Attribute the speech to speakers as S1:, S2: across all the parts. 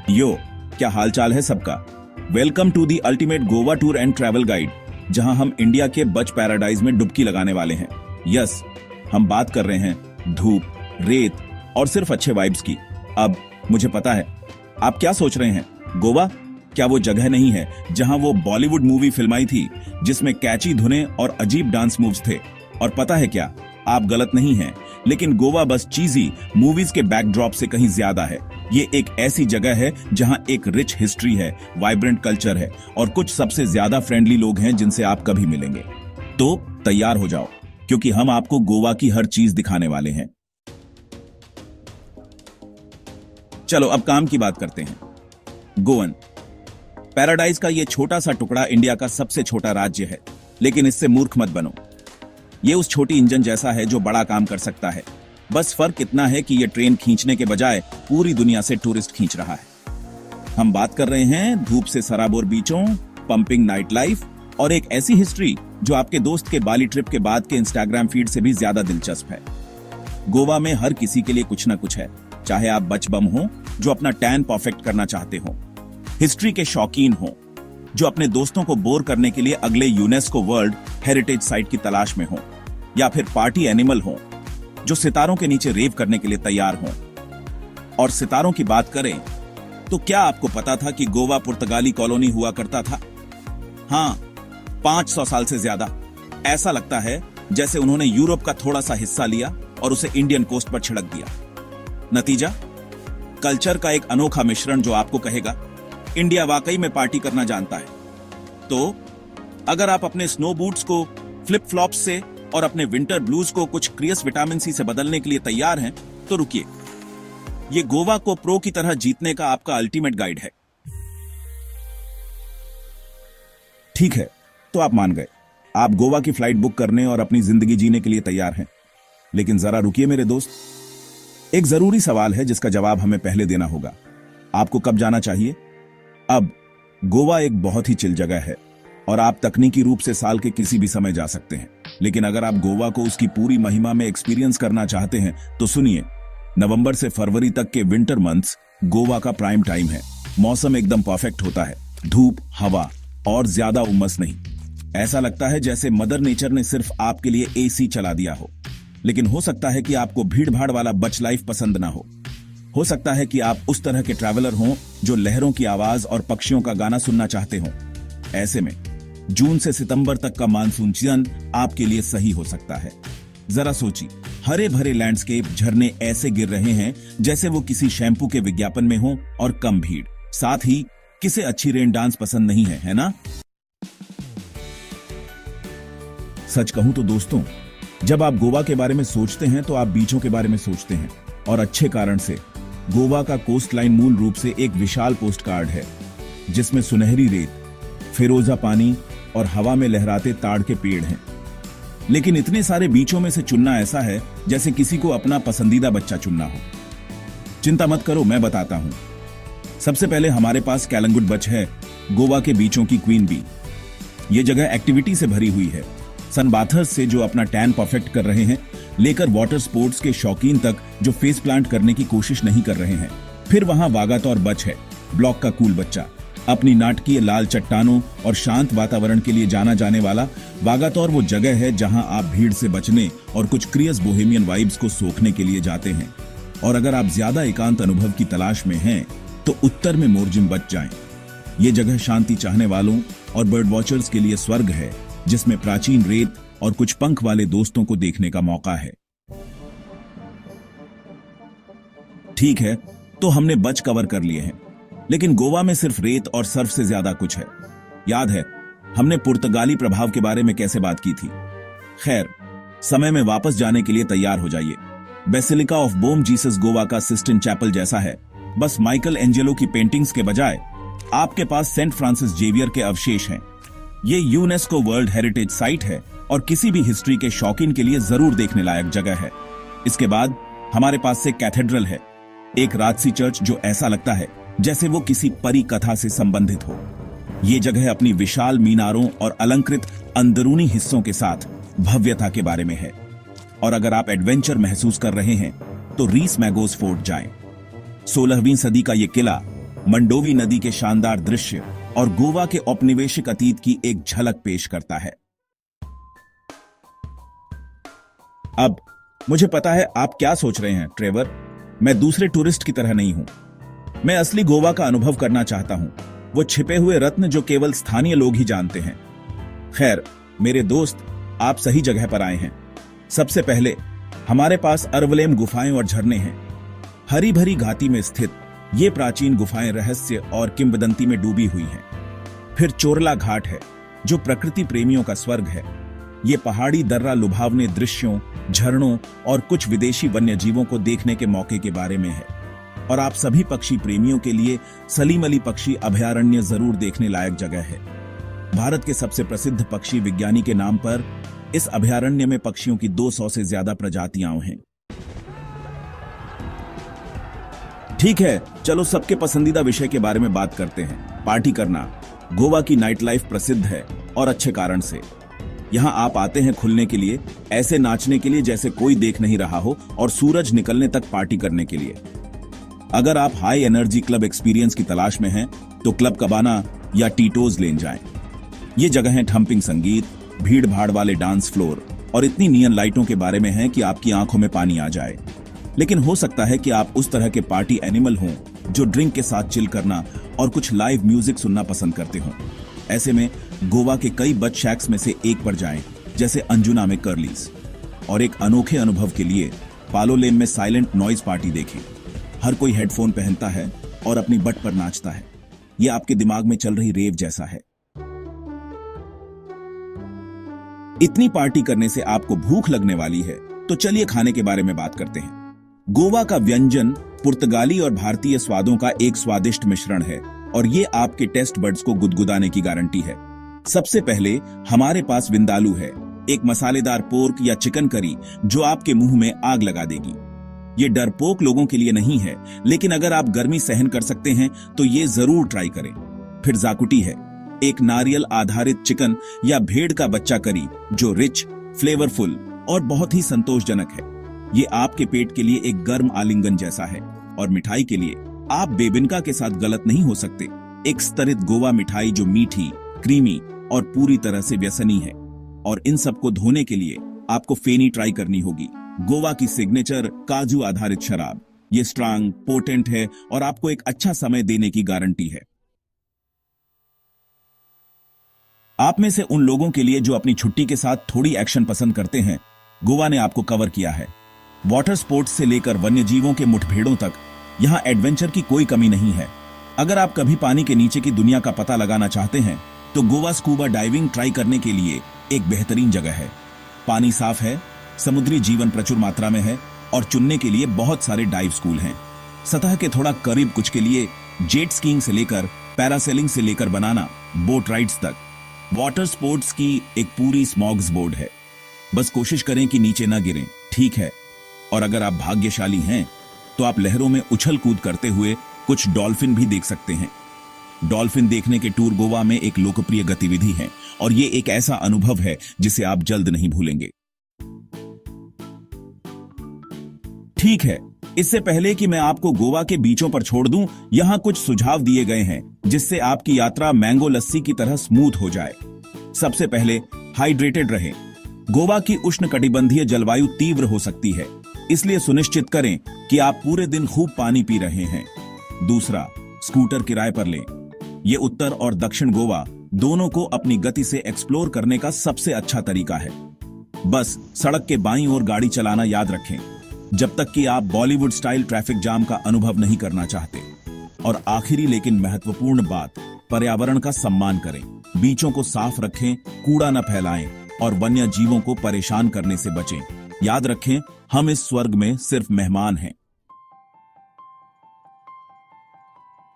S1: यो, क्या हालचाल है सबका। Welcome to the ultimate Goa tour and travel guide, जहां हम इंडिया के बच पैराडाइज में डुबकी लगाने वाले हैं। यस, हम बात कर रहे हैं धूप, रेत और सिर्फ अच्छे वाइब्स की। अब मुझे पता है आप क्या सोच रहे हैं, गोवा क्या वो जगह नहीं है जहां वो बॉलीवुड मूवी फिल्माई थी जिसमें कैची धुनें और अजीब डांस मूव्स थे। और पता है क्या, आप गलत नहीं हैं, लेकिन गोवा बस चीजी मूवीज के बैकड्रॉप से कहीं ज्यादा है। ये एक ऐसी जगह है जहां एक रिच हिस्ट्री है, वाइब्रेंट कल्चर है और कुछ सबसे ज्यादा फ्रेंडली लोग हैं जिनसे आप कभी मिलेंगे। तो तैयार हो जाओ, क्योंकि हम आपको गोवा की हर चीज दिखाने वाले हैं। चलो अब काम की बात करते हैं। गोवन पैराडाइज का ये छोटा सा टुकड़ा इंडिया का सबसे छोटा राज्य है, लेकिन इससे मूर्ख मत बनो। ये उस छोटी इंजन जैसा है जो बड़ा काम कर सकता है। बस फर्क इतना है कि ये ट्रेन खींचने के बजाय पूरी दुनिया से टूरिस्ट खींच रहा है। हम बात कर रहे हैं धूप से सराबोर बीचों, पंपिंग नाइट लाइफ और एक ऐसी हिस्ट्री जो आपके दोस्त के बाली ट्रिप के बाद के इंस्टाग्राम फीड से भी ज्यादा दिलचस्प है। गोवा में हर किसी के लिए कुछ ना कुछ है, चाहे आप बचबम हो जो अपना टैन परफेक्ट करना चाहते हो, हिस्ट्री के शौकीन हो जो अपने दोस्तों को बोर करने के लिए अगले यूनेस्को वर्ल्ड हेरिटेज साइट की तलाश में हो, या फिर पार्टी एनिमल हो जो सितारों के नीचे रेव करने के लिए तैयार हो। और सितारों की बात करें तो क्या आपको पता था कि गोवा पुर्तगाली कॉलोनी हुआ करता था? हाँ, 500 साल से ज्यादा। ऐसा लगता है जैसे उन्होंने यूरोप का थोड़ा सा हिस्सा लिया और उसे इंडियन कोस्ट पर छिड़क दिया। नतीजा, कल्चर का एक अनोखा मिश्रण जो आपको कहेगा इंडिया वाकई में पार्टी करना जानता है। तो अगर आप अपने स्नो बूट्स को फ्लिप फ्लॉप्स से और अपने विंटर ब्लूज को कुछ क्रियस विटामिन सी से बदलने के लिए तैयार हैं, तो रुकिए, ये गोवा को प्रो की तरह जीतने का आपका अल्टीमेट गाइड है। ठीक है, तो आप मान गए, आप गोवा की फ्लाइट बुक करने और अपनी जिंदगी जीने के लिए तैयार हैं। लेकिन जरा रुकिए मेरे दोस्त, एक जरूरी सवाल है जिसका जवाब हमें पहले देना होगा। आपको कब जाना चाहिए? अब गोवा एक बहुत ही चिल जगह है और आप तकनीकी रूप से साल के किसी भी समय जा सकते हैं। लेकिन अगर आप गोवा को उसकी पूरी महिमा में एक्सपीरियंस करना चाहते हैं तो सुनिए, नवंबर से फरवरी तक के विंटर मंथ्स गोवा का प्राइम टाइम है। मौसम एकदम परफेक्ट होता है, धूप, हवा और ज्यादा उमस नहीं। ऐसा लगता है जैसे मदर नेचर ने सिर्फ आपके लिए एसी चला दिया हो। लेकिन हो सकता है कि आपको भीड़ भाड़ वाला बच लाइफ पसंद ना हो सकता है कि आप उस तरह के ट्रैवलर हों जो लहरों की आवाज और पक्षियों का गाना सुनना चाहते हो। ऐसे में जून से सितंबर तक का मानसून सीजन आपके लिए सही हो सकता है। जरा सोचिए, हरे भरे लैंडस्केप, झरने ऐसे गिर रहे हैं जैसे वो किसी शैम्पू के विज्ञापन में हो और कम भीड़। साथ ही किसे अच्छी रेन डांस पसंद नहीं है ना? सच कहूं तो दोस्तों, जब आप गोवा के बारे में सोचते हैं तो आप बीचों के बारे में सोचते हैं, और अच्छे कारण से। गोवा का कोस्ट लाइन मूल रूप से एक विशाल पोस्ट कार्ड है जिसमें सुनहरी रेत, फिरोजा पानी और हवा में लहराते ताड़ के पेड़ हैं। लेकिन इतने सारे बीचों में से चुनना ऐसा है जैसे किसी को अपना पसंदीदा बच्चा चुनना हो। चिंता मत करो, मैं बताता हूं। सबसे पहले हमारे पास कैलंगुड बच है, गोवा के बीचों की क्वीन बी। ये जगह एक्टिविटी से भरी हुई है, सनबाथर्स से जो अपना टैन परफेक्ट कर रहे हैं, लेकर वाटर स्पोर्ट्स के शौकीन तक जो फेस प्लांट करने की कोशिश नहीं कर रहे हैं। फिर वहां वागातोर बच है, ब्लॉक का कूल बच्चा। अपनी नाटकीय लाल चट्टानों और शांत वातावरण के लिए जाना जाने वाला वागातोर वो जगह है जहां आप भीड़ से बचने और कुछ क्रियस बोहेमियन वाइब्स को सोखने के लिए जाते हैं। और अगर आप ज्यादा एकांत अनुभव की तलाश में हैं, तो उत्तर में मोरजिम बच जाएं। ये जगह शांति चाहने वालों और बर्ड वॉचर्स के लिए स्वर्ग है, जिसमें प्राचीन रेत और कुछ पंख वाले दोस्तों को देखने का मौका है। ठीक है, तो हमने बच कवर कर लिए हैं, लेकिन गोवा में सिर्फ रेत और सर्फ से ज्यादा कुछ है। याद है हमने पुर्तगाली प्रभाव के बारे में कैसे बात की थी? खैर, समय में वापस जाने के लिए तैयार हो जाइए। Basilica of Bom Jesus Goa का सिस्टिन चैपल जैसा है, बस माइकल एंजेलो की पेंटिंग्स के बजाय आपके पास सेंट फ्रांसिस जेवियर के अवशेष हैं। ये यूनेस्को वर्ल्ड हेरिटेज साइट है और किसी भी हिस्ट्री के शौकीन के लिए जरूर देखने लायक जगह है। इसके बाद हमारे पास से कैथेड्रल है, एक राजसी चर्च जो ऐसा लगता है जैसे वो किसी परी कथा से संबंधित हो। ये जगह अपनी विशाल मीनारों और अलंकृत अंदरूनी हिस्सों के साथ भव्यता के बारे में है। और अगर आप एडवेंचर महसूस कर रहे हैं तो रीस मैगोस फोर्ट जाएं। 16वीं सदी का ये किला, मंडोवी नदी के शानदार दृश्य और गोवा के औपनिवेशिक अतीत की एक झलक पेश करता है। अब मुझे पता है आप क्या सोच रहे हैं, ट्रेवर, मैं दूसरे टूरिस्ट की तरह नहीं हूं। मैं असली गोवा का अनुभव करना चाहता हूं, वो छिपे हुए रत्न जो केवल स्थानीय लोग ही जानते हैं। खैर मेरे दोस्त, आप सही जगह पर आए हैं। सबसे पहले हमारे पास अरवलेम गुफाएं और झरने हैं। हरी भरी घाटी में स्थित ये प्राचीन गुफाएं रहस्य और किंवदंती में डूबी हुई हैं। फिर चोरला घाट है, जो प्रकृति प्रेमियों का स्वर्ग है। ये पहाड़ी दर्रा लुभावने दृश्यों, झरनों और कुछ विदेशी वन्य जीवों को देखने के मौके के बारे में है। और आप सभी पक्षी प्रेमियों के लिए सलीम अली पक्षी अभयारण्य जरूर देखने लायक जगह है। भारत के सबसे प्रसिद्ध पक्षी विज्ञानी के नाम पर इस अभयारण्य में पक्षियों की 200 से ज्यादा प्रजातियां हैं। ठीक है, चलो सबके पसंदीदा विषय के बारे में बात करते हैं, पार्टी करना। गोवा की नाइट लाइफ प्रसिद्ध है और अच्छे कारण से। यहाँ आप आते हैं खुलने के लिए, ऐसे नाचने के लिए जैसे कोई देख नहीं रहा हो, और सूरज निकलने तक पार्टी करने के लिए। अगर आप हाई एनर्जी क्लब एक्सपीरियंस की तलाश में हैं, तो क्लब कबाना या टीटोज लेन जाएं। ये जगहें ठम्पिंग संगीत, भीड़ भाड़ वाले डांस फ्लोर और इतनी नियन लाइटों के बारे में हैं कि आपकी आंखों में पानी आ जाए। लेकिन हो सकता है कि आप उस तरह के पार्टी एनिमल हों जो ड्रिंक के साथ चिल करना और कुछ लाइव म्यूजिक सुनना पसंद करते हों। ऐसे में गोवा के कई बच शैक्स में से एक पर जाएं, जैसे अंजुना में कर्लीज, और एक अनोखे अनुभव के लिए पालोलेम में साइलेंट नॉइज पार्टी देखें। हर कोई हेडफोन पहनता है और अपनी बट पर नाचता है। यह आपके दिमाग में चल रही रेव जैसा है। इतनी पार्टी करने से आपको भूख लगने वाली है, तो चलिए खाने के बारे में बात करते हैं। गोवा का व्यंजन पुर्तगाली और भारतीय स्वादों का एक स्वादिष्ट मिश्रण है, और ये आपके टेस्ट बड्स को गुदगुदाने की गारंटी है। सबसे पहले हमारे पास विंदालू है, एक मसालेदार पोर्क या चिकन करी जो आपके मुंह में आग लगा देगी। ये डरपोक लोगों के लिए नहीं है, लेकिन अगर आप गर्मी सहन कर सकते हैं तो ये जरूर ट्राई करें। फिर जाकुटी है, एक नारियल आधारित चिकन या भेड़ का बच्चा करी जो रिच, फ्लेवरफुल और बहुत ही संतोषजनक है। ये आपके पेट के लिए एक गर्म आलिंगन जैसा है। और मिठाई के लिए आप बेबिनका के साथ गलत नहीं हो सकते, एक स्तरित गोवा मिठाई जो मीठी, क्रीमी और पूरी तरह से व्यसनी है। और इन सबको धोने के लिए आपको फेनी ट्राई करनी होगी, गोवा की सिग्नेचर काजू आधारित शराब। ये स्ट्रांग, पोटेंट है और आपको एक अच्छा समय देने की गारंटी है। आप में से उन लोगों के लिए जो अपनी छुट्टी के साथ थोड़ी एक्शन पसंद करते हैं, गोवा ने आपको कवर किया है। वाटर स्पोर्ट्स से लेकर वन्य जीवों के मुठभेड़ों तक यहां एडवेंचर की कोई कमी नहीं है। अगर आप कभी पानी के नीचे की दुनिया का पता लगाना चाहते हैं, तो गोवा स्कूबा डाइविंग ट्राई करने के लिए एक बेहतरीन जगह है। पानी साफ है, समुद्री जीवन प्रचुर मात्रा में है और चुनने के लिए बहुत सारे डाइव स्कूल हैं। सतह के थोड़ा करीब कुछ के लिए जेट स्कीइंग से लेकर पैरासेलिंग से लेकर बनाना बोट राइड्स तक। वाटर स्पोर्ट्स की एक पूरी स्मॉग्स बोर्ड है। बस कोशिश करें कि नीचे ना गिरें, ठीक है। और अगर आप भाग्यशाली हैं तो आप लहरों में उछल कूद करते हुए कुछ डॉल्फिन भी देख सकते हैं। डॉल्फिन देखने के टूर गोवा में एक लोकप्रिय गतिविधि है और ये एक ऐसा अनुभव है जिसे आप जल्द नहीं भूलेंगे। ठीक है, इससे पहले कि मैं आपको गोवा के बीचों पर छोड़ दूं, यहां कुछ सुझाव दिए गए हैं जिससे आपकी यात्रा मैंगो लस्सी की तरह स्मूथ हो जाए। सबसे पहले, हाइड्रेटेड रहें। गोवा की उष्णकटिबंधीय जलवायु तीव्र हो सकती है, इसलिए सुनिश्चित करें कि आप पूरे दिन खूब पानी पी रहे हैं। दूसरा, स्कूटर किराए पर लें। यह उत्तर और दक्षिण गोवा दोनों को अपनी गति से एक्सप्लोर करने का सबसे अच्छा तरीका है। बस सड़क के बाईं ओर गाड़ी चलाना याद रखें, जब तक कि आप बॉलीवुड स्टाइल ट्रैफिक जाम का अनुभव नहीं करना चाहते। और आखिरी लेकिन महत्वपूर्ण बात, पर्यावरण का सम्मान करें। बीचों को साफ रखें, कूड़ा न फैलाएं और वन्य जीवों को परेशान करने से बचें। याद रखें, हम इस स्वर्ग में सिर्फ मेहमान हैं।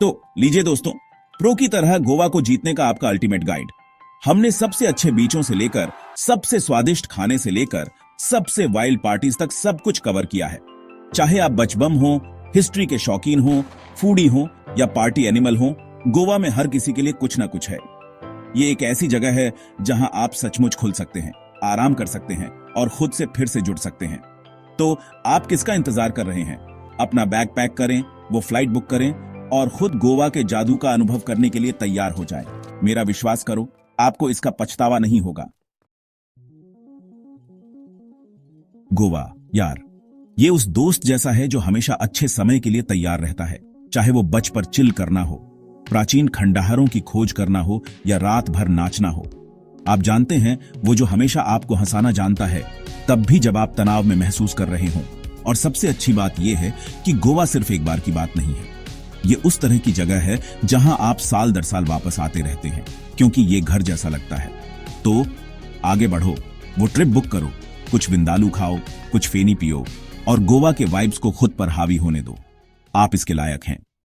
S1: तो लीजिए दोस्तों, प्रो की तरह गोवा को जीतने का आपका अल्टीमेट गाइड। हमने सबसे अच्छे बीचों से लेकर सबसे स्वादिष्ट खाने से लेकर सबसे वाइल्ड पार्टीज तक सब कुछ कवर किया है। चाहे आप बचबम हो, हिस्ट्री के शौकीन हो, फूडी हो या पार्टी एनिमल हो, गोवा में हर किसी के लिए कुछ ना कुछ है। ये एक ऐसी जगह है जहां आप सचमुच खुल सकते हैं, आराम कर सकते हैं और खुद से फिर से जुड़ सकते हैं। तो आप किसका इंतजार कर रहे हैं? अपना बैग पैक करें, वो फ्लाइट बुक करें और खुद गोवा के जादू का अनुभव करने के लिए तैयार हो जाएं। मेरा विश्वास करो, आपको इसका पछतावा नहीं होगा। गोवा यार, ये उस दोस्त जैसा है जो हमेशा अच्छे समय के लिए तैयार रहता है, चाहे वो बच पर चिल करना हो, प्राचीन खंडहरों की खोज करना हो या रात भर नाचना हो। आप जानते हैं, वो जो हमेशा आपको हंसाना जानता है, तब भी जब आप तनाव में महसूस कर रहे हों। और सबसे अच्छी बात यह है कि गोवा सिर्फ एक बार की बात नहीं है। ये उस तरह की जगह है जहां आप साल दर साल वापस आते रहते हैं, क्योंकि ये घर जैसा लगता है। तो आगे बढ़ो, वो ट्रिप बुक करो, कुछ विंदालू खाओ, कुछ फेनी पियो और गोवा के वाइब्स को खुद पर हावी होने दो। आप इसके लायक हैं।